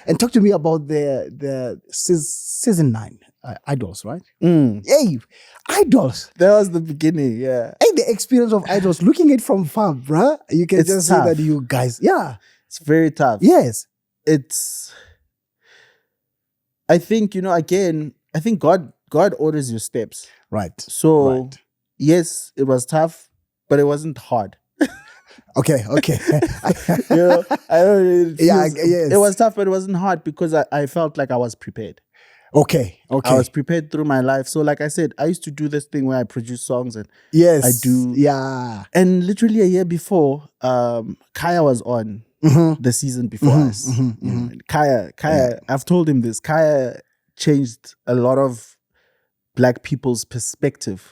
And talk to me about the season 9 Idols, right? Hey, Idols. That was the beginning, yeah. Hey, the experience of Idols, looking at it from far, bruh, you can It's just tough. say that you guys, yeah. It's very tough. Yes. I think, again, I think God orders your steps. Right. So, yes, it was tough, but it wasn't hard. Okay. I don't. Yes. It was tough, but it wasn't hard because I felt like I was prepared. Okay. I was prepared through my life. So, like I said, I used to do this thing where I produce songs and yes, I do. Yeah. And literally a year before, Kaya was on the season before us. Kaya. Yeah. I've told him this. Kaya changed a lot of Black people's perspective.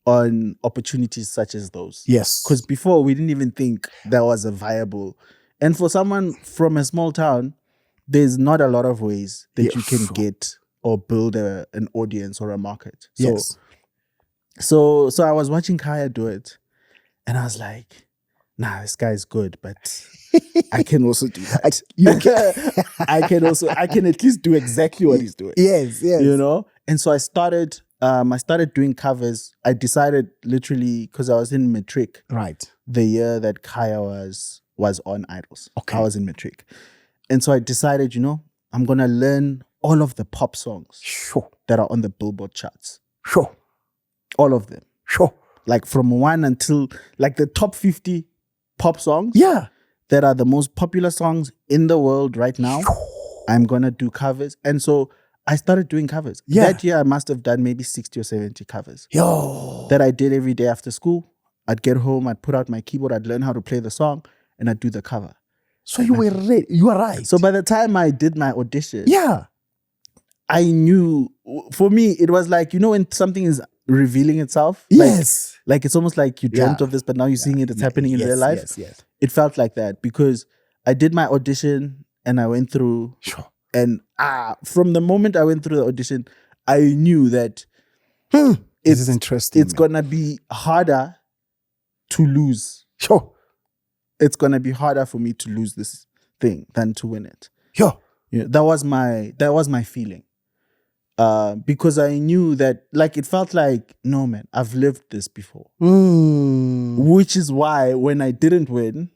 On opportunities such as those. Yes. Because before we didn't even think that was a viable. And for someone from a small town, there's not a lot of ways that you can get or build an audience or a market. So I was watching Kaya do it and I was like, nah, this guy's good, but I can also do that. I can at least do exactly what he's doing. Yes. And so I started doing covers. I decided literally because I was in matric. Right. The year that Kaya was on Idols. Okay. I was in matric. And so I decided, I'm going to learn all of the pop songs that are on the Billboard charts. All of them. Like from 1 until like the top 50 pop songs. Yeah. That are the most popular songs in the world right now. I'm going to do covers. And so I started doing covers. Yeah. That year, I must have done maybe 60 or 70 covers. That I did every day after school. I'd get home, I'd put out my keyboard, I'd learn how to play the song, and I'd do the cover. So you were ready. You are right. So by the time I did my audition, yeah, I knew, for me, it was like, when something is revealing itself? Yes. Like it's almost like you dreamt of this, but now you're seeing it's happening in real life. Yes. It felt like that because I did my audition and I went through. And from the moment I went through the audition, I knew that this is interesting. It's going to be harder to lose. It's going to be harder for me to lose this thing than to win it. That was my feeling. Because I knew that, like, it felt like, no, man, I've lived this before. Which is why when I didn't win,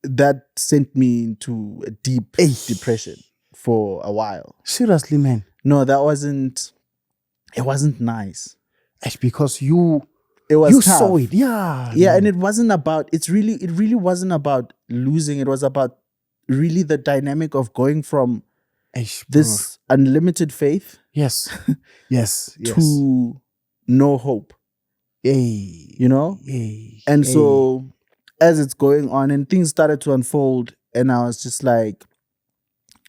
that sent me into a deep depression for a while. Seriously, man? No, it wasn't nice. It's because it was you tough. saw it. Yeah. And it really wasn't about losing. It was about really the dynamic of going from this unlimited faith yes to no hope. And so as it's going on and things started to unfold and I was just like,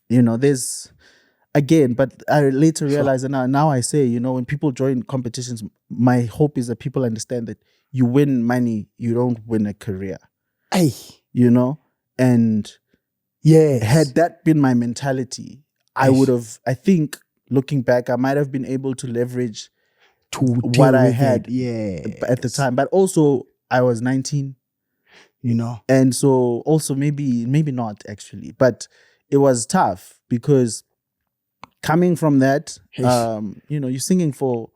there's again, but I later realized, and now I say, when people join competitions, my hope is that people understand that you win money, you don't win a career. And had that been my mentality, I would have, I think, looking back, I might have been able to leverage to what I had at the time. But also, I was 19. And so also maybe not actually, but it was tough because coming from that, you're singing for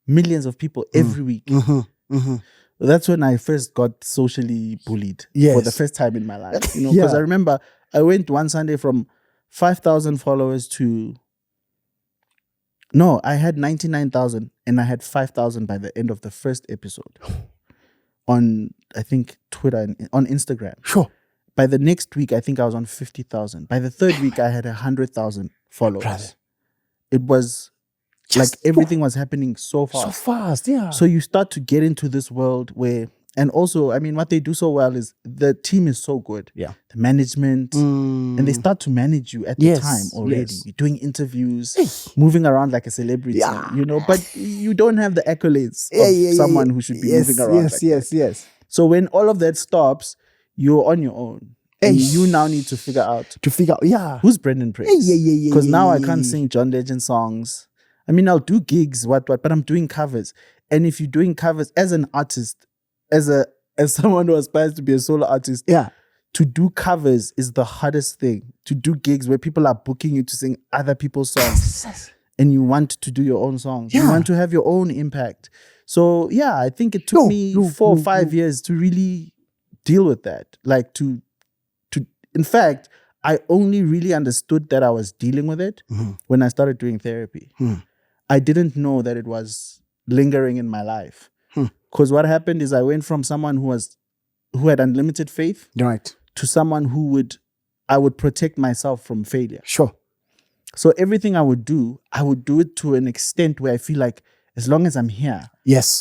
millions of people every week. That's when I first got socially bullied for the first time in my life. Because I remember I went one Sunday from 5,000 followers to, no, I had 99,000 and I had 5,000 by the end of the first episode on, I think, Twitter and on Instagram. By the next week, I think I was on 50,000. By the third week, I had 100,000 followers. Brother. It was like everything was happening so fast. So fast, yeah. So you start to get into this world where, and also, I mean, what they do so well is the team is so good. Yeah. The management, and they start to manage you at the time already. You're doing interviews, moving around like a celebrity, but you don't have the accolades of someone who should be moving around. Yes. So when all of that stops, you're on your own. And you now need to figure out who's Brenden Praise. Because now I can't sing John Legend songs. I mean, I'll do gigs, but I'm doing covers. And if you're doing covers as an artist, as someone who aspires to be a solo artist, to do covers is the hardest thing. To do gigs where people are booking you to sing other people's songs and you want to do your own songs. You want to have your own impact. So yeah, I think it took me 4 or 5 years to really deal with that. Like in fact, I only really understood that I was dealing with it when I started doing therapy. I didn't know that it was lingering in my life. Because what happened is I went from someone who had unlimited faith to someone I would protect myself from failure. Sure. So everything I would do it to an extent where I feel like as long as I'm here,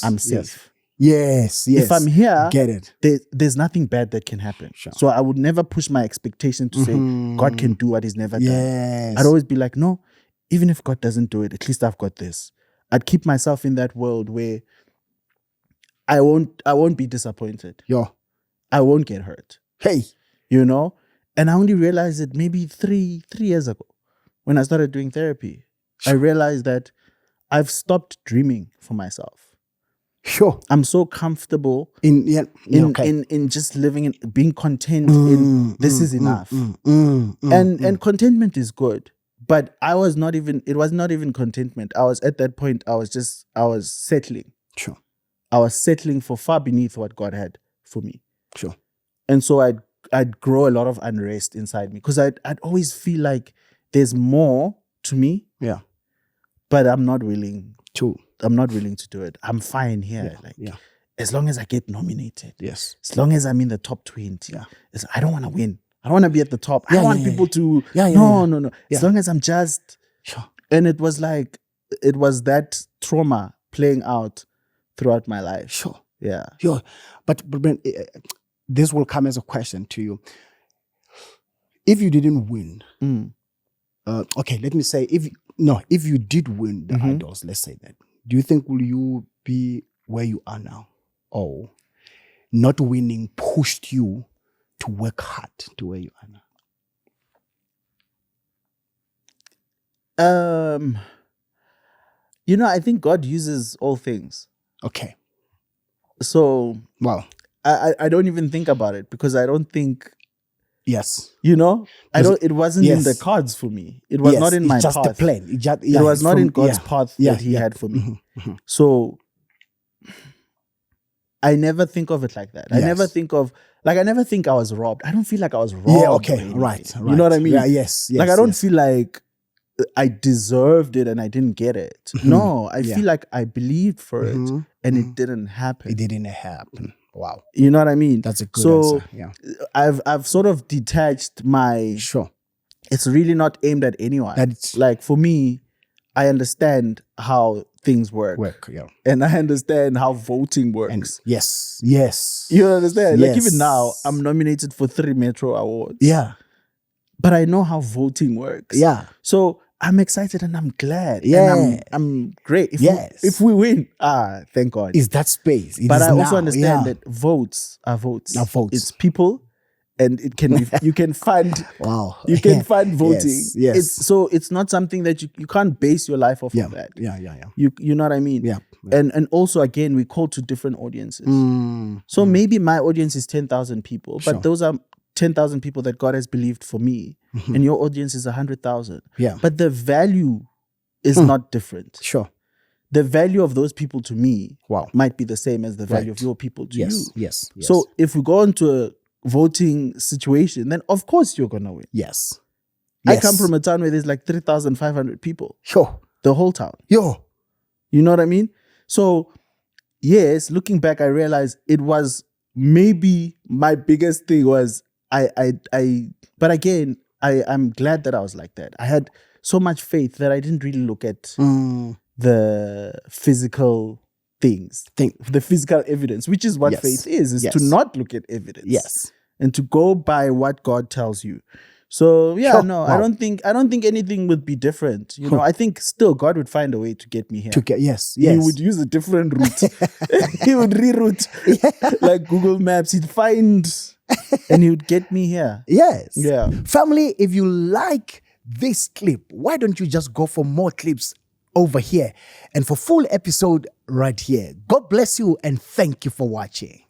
I'm safe. Yes. If I'm here, get it. There's nothing bad that can happen. Sure. So I would never push my expectation to say God can do what he's never done. I'd always be like, no, even if God doesn't do it, at least I've got this. I'd keep myself in that world where I won't be disappointed. I won't get hurt. Hey. You know? And I only realized it maybe three years ago when I started doing therapy. I realized that I've stopped dreaming for myself. Sure. I'm so comfortable in just living and being content in this is enough. And contentment is good. But it was not even contentment. I was at that point, I was settling. Sure. I was settling for far beneath what God had for me. Sure. And so I'd grow a lot of unrest inside me because I'd always feel like there's more to me. Yeah. But I'm not willing to do it. I'm fine here. As long as I get nominated. Yes. As long as I'm in the top 20. Yeah. I don't want to win. I don't want to be at the top. I don't want people to. No. As long as I'm just. Sure. And it was that trauma playing out throughout my life. Sure. Yeah. Sure. But this will come as a question to you. If you didn't win, okay, let me say if you did win the Idols, let's say that, do you think will you be where you are now? Or not winning pushed you to work hard to where you are now? I think God uses all things. Okay. So, wow. I don't even think about it because I don't think. Yes. It wasn't in the cards for me. It was not in my just path. The plan. It was not in God's path that He had for me. So I never think of it like that. I never think I was robbed. I don't feel like I was robbed. Yeah, okay. Right. You know what I mean? Yeah, yes. Like I don't feel like I deserved it and I didn't get it. No, I feel like I believed for it and it didn't happen. It didn't happen. Wow. You know what I mean? That's a good answer. Yeah. I've sort of detached my. Sure. It's really not aimed at anyone. Like for me, I understand how things work. Yeah. And I understand how voting works. And yes. You understand? Yes. Like even now, I'm nominated for 3 Metro Awards. Yeah. But I know how voting works. Yeah. So I'm excited and I'm glad. Yeah. And I'm great. If we win, thank God. Is that space. But I also understand that votes are votes. Now votes. It's people. And it can be, you can fund. Wow. You can fund voting. Yes. It's not something that you can't base your life off of that. Yeah. You know what I mean? Yeah. And also again, we call to different audiences. So maybe my audience is 10,000 people, but those are 10,000 people that God has believed for me, and your audience is 100,000. Yeah. But the value is not different. Sure. The value of those people to me wow. might be the same as the value of your people to you. Yes. So if we go into a voting situation, then of course you're gonna win. Yes. I come from a town where there's like 3,500 people. Sure. The whole town. Yo. You know what I mean? So yes, looking back, I realized it was maybe my biggest thing was but again, I'm glad that I was like that. I had so much faith that I didn't really look at the physical things, the physical evidence, which is what faith is to not look at evidence. Yes. And to go by what God tells you. So wow. I don't think anything would be different. You know, I think still God would find a way to get me here. Yes. He would use a different route. He would reroute like Google Maps. He'd find and he would get me here. Yes. Yeah. Family, if you like this clip, why don't you just go for more clips over here and for full episode right here. God bless you and thank you for watching.